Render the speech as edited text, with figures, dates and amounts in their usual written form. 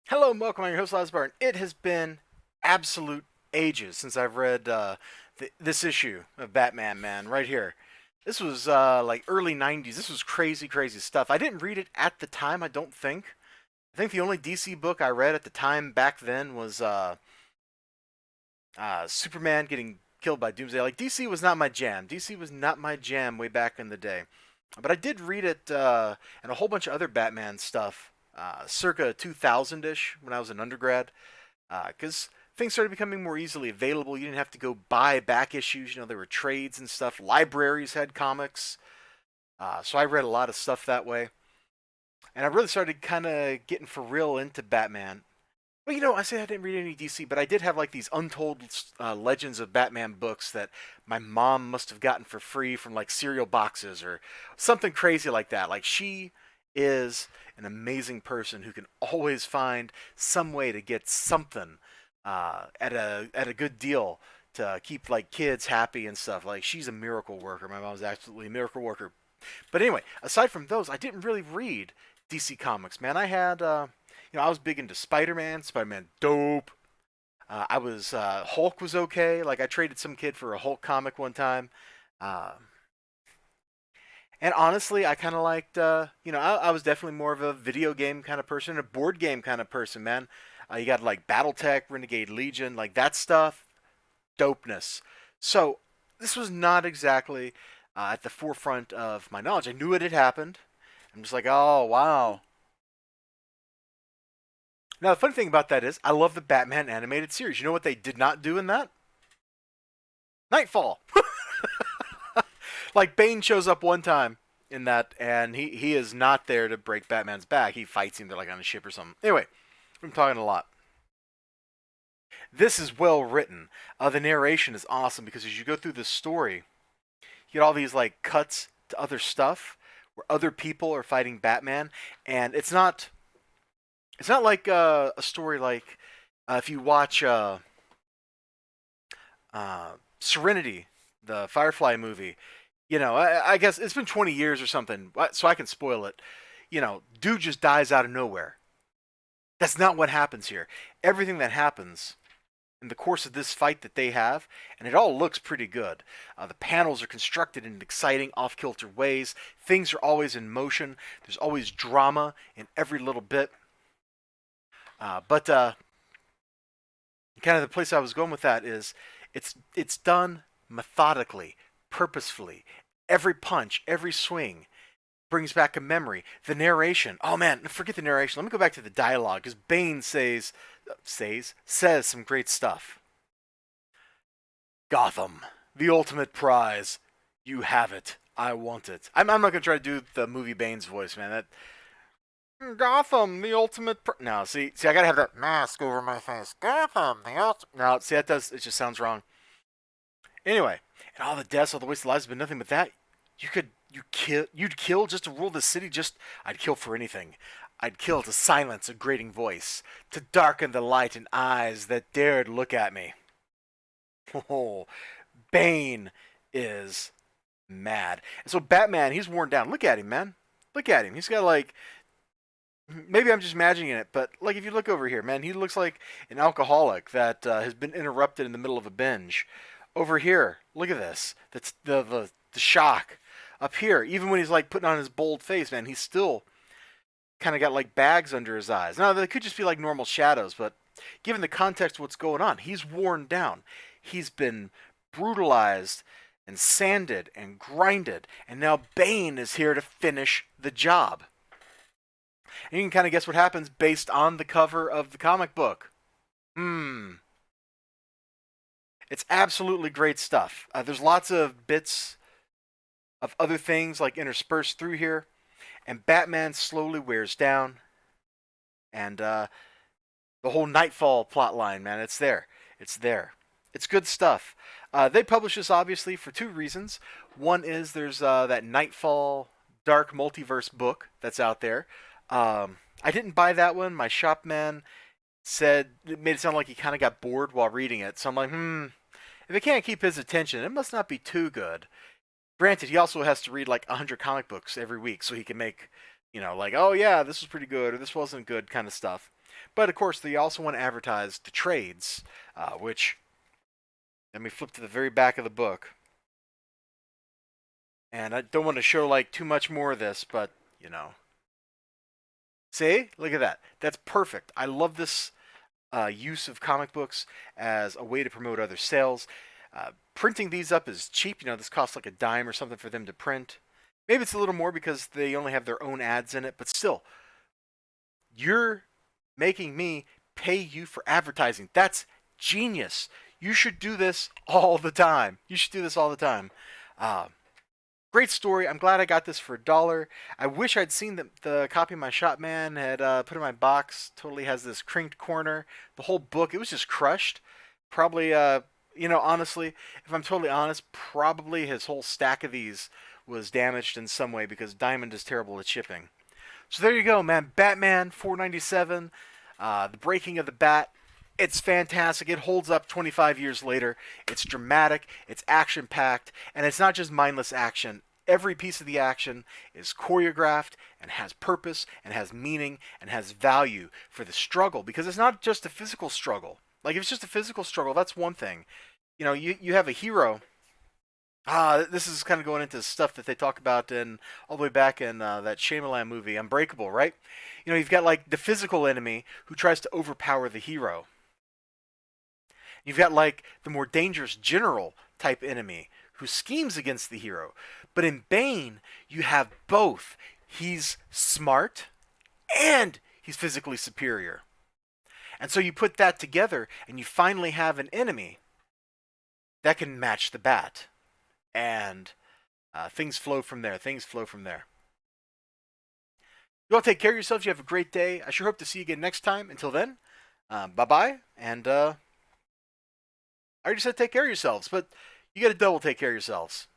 Hello and welcome. I'm your host, Elizibar, and it has been absolute ages since I've read this issue of Batman, man, right here. This was like early 90s. This was crazy, crazy stuff. I didn't read it at the time, I don't think. I think the only DC book I read at the time back then was Superman getting killed by Doomsday. Like, DC was not my jam. DC was not my jam way back in the day. But I did read it and a whole bunch of other Batman stuff circa 2000-ish when I was an undergrad. Because things started becoming more easily available. You didn't have to go buy back issues. There were trades and stuff. Libraries had comics. So I read a lot of stuff that way. And I really started kind of getting for real into Batman. Well, I say I didn't read any DC, but I did have like these untold Legends of Batman books that my mom must have gotten for free from like cereal boxes or something crazy like that. Like, she is an amazing person who can always find some way to get something at a good deal to keep like kids happy and stuff. Like, she's a miracle worker. My mom's absolutely a miracle worker. But anyway, aside from those, I didn't really read DC Comics, man. I had, I was big into Spider-Man. Spider-Man, dope. I was Hulk was okay. Like, I traded some kid for a Hulk comic one time. Uh, and honestly, I kind of liked, I was definitely more of a video game kind of person, a board game kind of person, man. You got like BattleTech, Renegade Legion, like that stuff, dopeness. So this was not exactly at the forefront of my knowledge. I knew it had happened. I'm just like, oh wow. Now the funny thing about that is, I love the Batman animated series. You know what they did not do in that? Nightfall. Like, Bane shows up one time in that, and he is not there to break Batman's back. He fights him. They're like on a ship or something. Anyway, I'm talking a lot. This is well written. The narration is awesome because as you go through the story, you get all these like cuts to other stuff where other people are fighting Batman, and it's not like a story like if you watch Serenity, the Firefly movie. I guess it's been 20 years or something, so I can spoil it. Dude just dies out of nowhere. That's not what happens here. Everything that happens in the course of this fight that they have, and it all looks pretty good. The panels are constructed in exciting, off-kilter ways. Things are always in motion. There's always drama in every little bit. But kind of the place I was going with that is it's done methodically, purposefully. Every punch, every swing brings back a memory. The narration. Oh man, forget the narration. Let me go back to the dialogue because Bane says some great stuff. Gotham, the ultimate prize. You have it. I want it. I'm not gonna try to do the movie Bane's voice, man. Gotham, the ultimate. No, see, I gotta have that mask over my face. Gotham, the ultimate. No, see, that does. It just sounds wrong. Anyway, and all the deaths, all the wasted lives have been nothing but that. You'd kill just to rule the city. I'd kill for anything. I'd kill to silence a grating voice, to darken the light in eyes that dared look at me. Oh, Bane is mad. And so Batman, he's worn down. Look at him, man. Look at him. He's got like, maybe I'm just imagining it, but like if you look over here, man, he looks like an alcoholic that has been interrupted in the middle of a binge. Over here, look at this. That's the shock. Up here, even when he's like putting on his bold face, man, he's still kind of got like bags under his eyes. Now they could just be like normal shadows, but given the context of what's going on, he's worn down. He's been brutalized and sanded and grinded, and now Bane is here to finish the job. And you can kind of guess what happens based on the cover of the comic book. It's absolutely great stuff. There's lots of bits of other things like interspersed through here, and Batman slowly wears down, and the whole Nightfall plot line, man, it's there. It's there. It's good stuff. They publish this obviously for two reasons. One is there's that Nightfall Dark Multiverse book that's out there. I didn't buy that one. My shop man said it made it sound like he kind of got bored while reading it. So I'm like, if it can't keep his attention, it must not be too good. Granted, he also has to read like 100 comic books every week so he can make, like, oh yeah, this was pretty good or this wasn't good kind of stuff. But of course, they also want to advertise the trades, which, let me flip to the very back of the book. And I don't want to show like too much more of this, but you know, see, look at that. That's perfect. I love this use of comic books as a way to promote other sales. Printing these up is cheap. You know, this costs like a dime or something for them to print. Maybe it's a little more because they only have their own ads in it, but still, you're making me pay you for advertising. That's genius. You should do this all the time. You should do this all the time. Uh, Great story. I'm glad I got this for $1. I wish I'd seen the copy my shop man had put in my box. Totally has this crinked corner. The whole book, it was just crushed. Probably, honestly, if I'm totally honest, probably his whole stack of these was damaged in some way because Diamond is terrible at shipping. So there you go, man. Batman 497, the breaking of the bat. It's fantastic. It holds up 25 years later. It's dramatic, it's action packed, and it's not just mindless action. Every piece of the action is choreographed and has purpose and has meaning and has value for the struggle because it's not just a physical struggle. Like, if it's just a physical struggle, that's one thing. You have a hero. This is kind of going into stuff that they talk about in all the way back in that Shyamalan movie, Unbreakable, right? You've got like the physical enemy who tries to overpower the hero. You've got like the more dangerous general type enemy who schemes against the hero. But in Bane, you have both. He's smart and he's physically superior. And so you put that together and you finally have an enemy that can match the bat. And things flow from there. Things flow from there. You all take care of yourselves. You have a great day. I sure hope to see you again next time. Until then, bye-bye. And I already said take care of yourselves, but you got to double take care of yourselves.